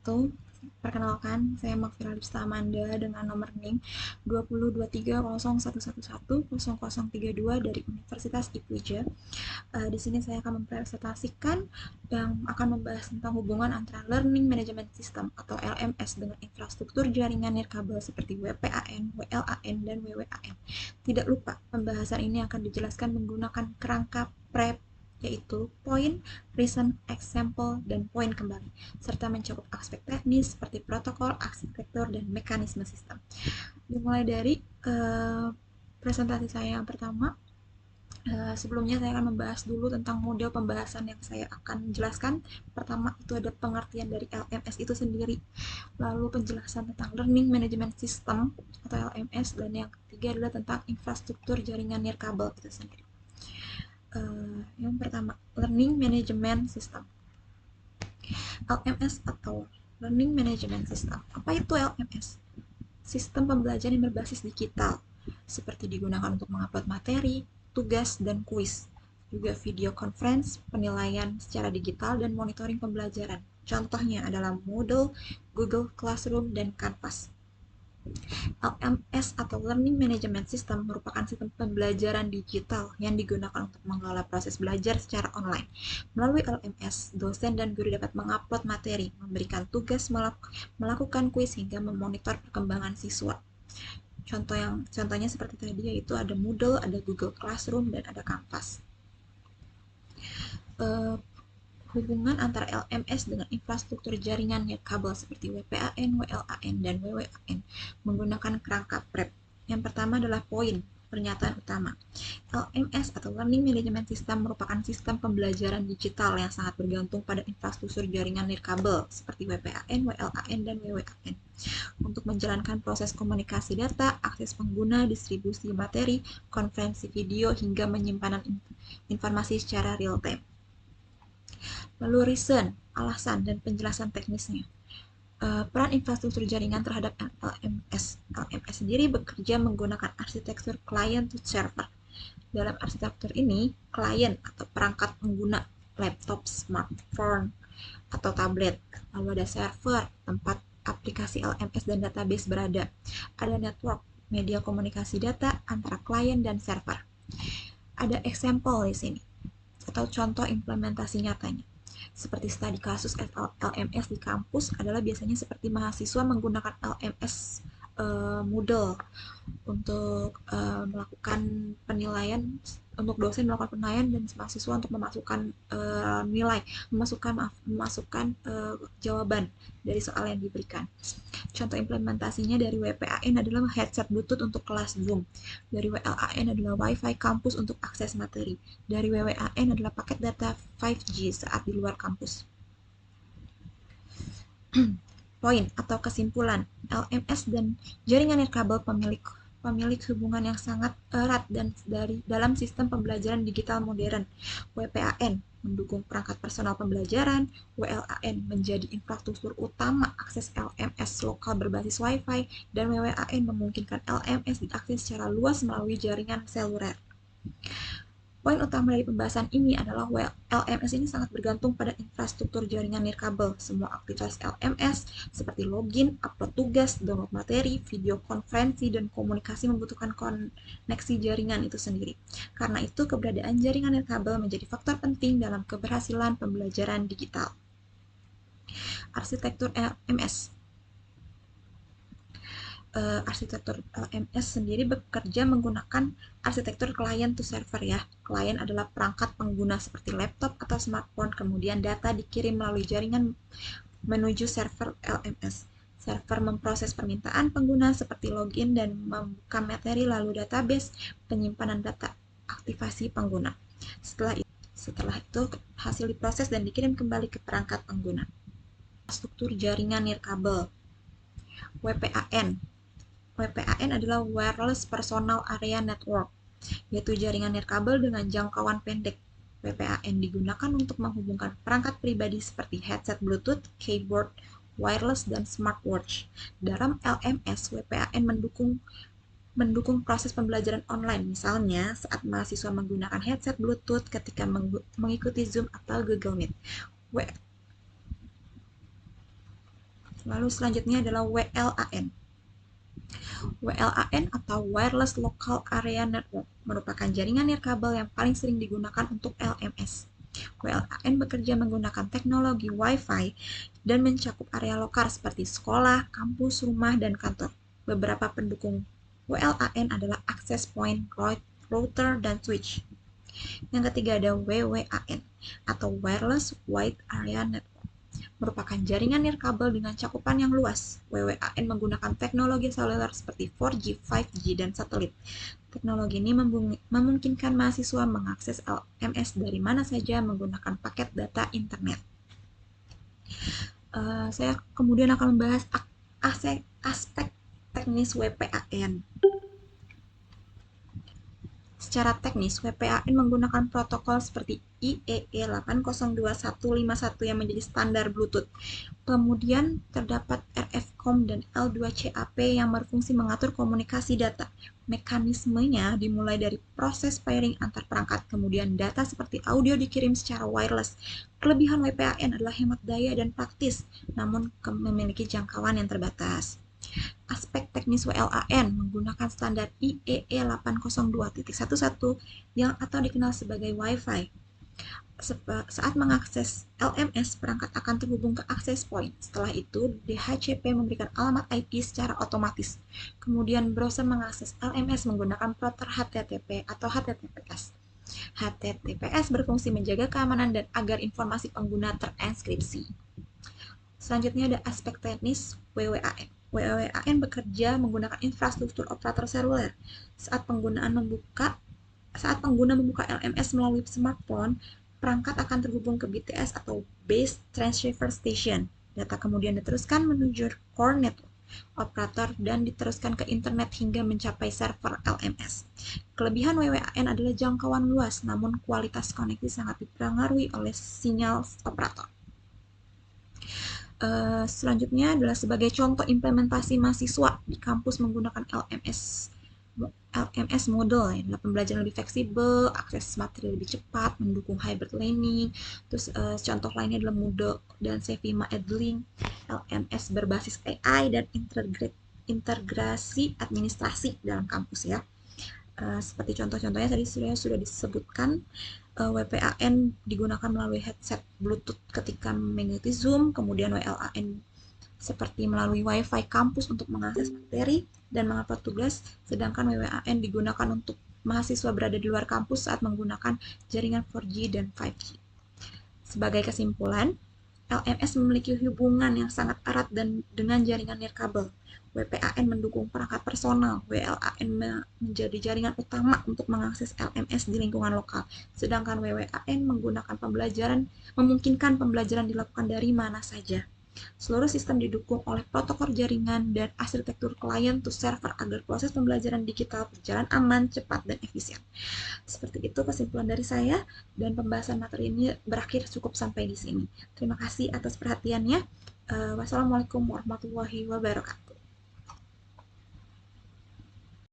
Tuh, perkenalkan, saya Makfira Lipsta Amanda dengan nomor NIM 202301110032 dari Universitas IPUJA. Di sini saya akan mempresentasikan yang akan membahas tentang hubungan antara Learning Management System atau LMS dengan infrastruktur jaringan nirkabel seperti WPAN, WLAN, dan WWAN. Tidak lupa, pembahasan ini akan dijelaskan menggunakan kerangka PrEP, yaitu point, reason, example, dan point kembali, serta mencakup aspek teknis seperti protokol, arsitektur, dan mekanisme sistem. Dimulai dari presentasi saya yang pertama. Sebelumnya saya akan membahas dulu tentang model pembahasan yang saya akan jelaskan. Pertama itu ada pengertian dari LMS itu sendiri, lalu penjelasan tentang Learning Management System atau LMS, dan yang ketiga adalah tentang infrastruktur jaringan nirkabel itu sendiri. Yang pertama, Learning Management System. LMS atau Learning Management System. Apa itu LMS? Sistem pembelajaran yang berbasis digital, seperti digunakan untuk mengupload materi, tugas, dan kuis. Juga video conference, penilaian secara digital, dan monitoring pembelajaran. Contohnya adalah Moodle, Google Classroom, dan Canvas. LMS atau Learning Management System merupakan sistem pembelajaran digital yang digunakan untuk mengelola proses belajar secara online. Melalui LMS, dosen dan guru dapat mengupload materi, memberikan tugas, melakukan kuis, hingga memonitor perkembangan siswa. Contohnya seperti tadi, yaitu ada Moodle, ada Google Classroom, dan ada Canvas. Hubungan antara LMS dengan infrastruktur jaringan nirkabel seperti WPAN, WLAN, dan WWAN menggunakan kerangka PrEP. Yang pertama adalah poin, pernyataan utama. LMS atau Learning Management System merupakan sistem pembelajaran digital yang sangat bergantung pada infrastruktur jaringan nirkabel seperti WPAN, WLAN, dan WWAN untuk menjalankan proses komunikasi data, akses pengguna, distribusi materi, konferensi video, hingga penyimpanan informasi secara real-time. Lalu reason, alasan, dan penjelasan teknisnya. Peran infrastruktur jaringan terhadap LMS. LMS sendiri bekerja menggunakan arsitektur client to server. Dalam arsitektur ini, klien atau perangkat pengguna, laptop, smartphone, atau tablet. Lalu ada server, tempat aplikasi LMS dan database berada. Ada network, media komunikasi data antara klien dan server. Ada example di sini, atau contoh implementasi nyatanya. Seperti studi kasus LMS di kampus adalah biasanya seperti mahasiswa menggunakan LMS Moodle untuk melakukan penilaian, untuk dosen melakukan penilaian dan mahasiswa untuk memasukkan memasukkan jawaban dari soal yang diberikan. Contoh implementasinya dari WPAN adalah headset Bluetooth untuk kelas Zoom. Dari WLAN adalah Wi-Fi kampus untuk akses materi. Dari WWAN adalah paket data 5G saat di luar kampus. Poin atau kesimpulan, LMS dan jaringan nirkabel pemilik hubungan yang sangat erat dan dalam sistem pembelajaran digital modern. WPAN mendukung perangkat personal pembelajaran, WLAN menjadi infrastruktur utama akses LMS lokal berbasis Wi-Fi, dan WWAN memungkinkan LMS diakses secara luas melalui jaringan seluler. Poin utama dari pembahasan ini adalah LMS ini sangat bergantung pada infrastruktur jaringan nirkabel. Semua aktivitas LMS seperti login, upload tugas, download materi, video konferensi, dan komunikasi membutuhkan koneksi jaringan itu sendiri. Karena itu, keberadaan jaringan nirkabel menjadi faktor penting dalam keberhasilan pembelajaran digital. Arsitektur LMS. Arsitektur LMS sendiri bekerja menggunakan arsitektur client to server ya. Klien adalah perangkat pengguna seperti laptop atau smartphone, kemudian data dikirim melalui jaringan menuju server LMS. Server memproses permintaan pengguna seperti login dan membuka materi, lalu database, penyimpanan data, aktivasi pengguna. Setelah itu hasil diproses dan dikirim kembali ke perangkat pengguna. Struktur jaringan nirkabel. WPAN. WPAN adalah Wireless Personal Area Network, yaitu jaringan nirkabel dengan jangkauan pendek. WPAN digunakan untuk menghubungkan perangkat pribadi seperti headset Bluetooth, keyboard, wireless, dan smartwatch. Dalam LMS, WPAN mendukung proses pembelajaran online, misalnya saat mahasiswa menggunakan headset Bluetooth ketika mengikuti Zoom atau Google Meet. Lalu selanjutnya adalah WLAN. WLAN atau Wireless Local Area Network merupakan jaringan nirkabel yang paling sering digunakan untuk LMS. WLAN bekerja menggunakan teknologi Wi-Fi dan mencakup area lokal seperti sekolah, kampus, rumah, dan kantor. Beberapa pendukung WLAN adalah access point, router, dan switch. Yang ketiga ada WWAN atau Wireless Wide Area Network. Merupakan jaringan nirkabel dengan cakupan yang luas. WWAN menggunakan teknologi seluler seperti 4G, 5G, dan satelit. Teknologi ini memungkinkan mahasiswa mengakses LMS dari mana saja menggunakan paket data internet. Saya kemudian akan membahas aspek teknis WPAN. Secara teknis, WPAN menggunakan protokol seperti IEEE 802.151 yang menjadi standar Bluetooth. Kemudian terdapat RF-COM dan L2CAP yang berfungsi mengatur komunikasi data. Mekanismenya dimulai dari proses pairing antar perangkat, kemudian data seperti audio dikirim secara wireless. Kelebihan WPAN adalah hemat daya dan praktis, namun memiliki jangkauan yang terbatas. Aspek teknis WLAN menggunakan standar IEEE 802.11 yang atau dikenal sebagai Wi-Fi. Saat mengakses LMS, perangkat akan terhubung ke access point. Setelah itu, DHCP memberikan alamat IP secara otomatis. Kemudian browser mengakses LMS menggunakan plotter HTTP atau HTTPS. HTTPS berfungsi menjaga keamanan dan agar informasi pengguna terenkripsi. Selanjutnya ada aspek teknis WWAN. WWAN bekerja menggunakan infrastruktur operator seluler. Saat pengguna membuka LMS melalui smartphone, perangkat akan terhubung ke BTS atau Base Transceiver Station. Data kemudian diteruskan menuju core network operator dan diteruskan ke internet hingga mencapai server LMS. Kelebihan WWAN adalah jangkauan luas, namun kualitas koneksi sangat dipengaruhi oleh sinyal operator. Selanjutnya adalah sebagai contoh implementasi mahasiswa di kampus menggunakan LMS model, ya, adalah pembelajaran lebih fleksibel, akses materi lebih cepat, mendukung hybrid learning. Terus contoh lainnya adalah Moodle dan Sevima Edling, LMS berbasis AI dan integrasi administrasi dalam kampus ya. Seperti contoh-contohnya tadi sudah disebutkan, WPAN digunakan melalui headset Bluetooth ketika mengikuti Zoom, kemudian WLAN seperti melalui Wi-Fi kampus untuk mengakses materi dan mengupload tugas, sedangkan WWAN digunakan untuk mahasiswa berada di luar kampus saat menggunakan jaringan 4G dan 5G. Sebagai kesimpulan, LMS memiliki hubungan yang sangat erat dengan jaringan nirkabel. WPAN mendukung perangkat personal, WLAN menjadi jaringan utama untuk mengakses LMS di lingkungan lokal, sedangkan WWAN memungkinkan pembelajaran dilakukan dari mana saja. Seluruh sistem didukung oleh protokol jaringan dan arsitektur client to server agar proses pembelajaran digital berjalan aman, cepat, dan efisien. Seperti itu kesimpulan dari saya, dan pembahasan materi ini berakhir cukup sampai di sini. Terima kasih atas perhatiannya. Wassalamualaikum warahmatullahi wabarakatuh.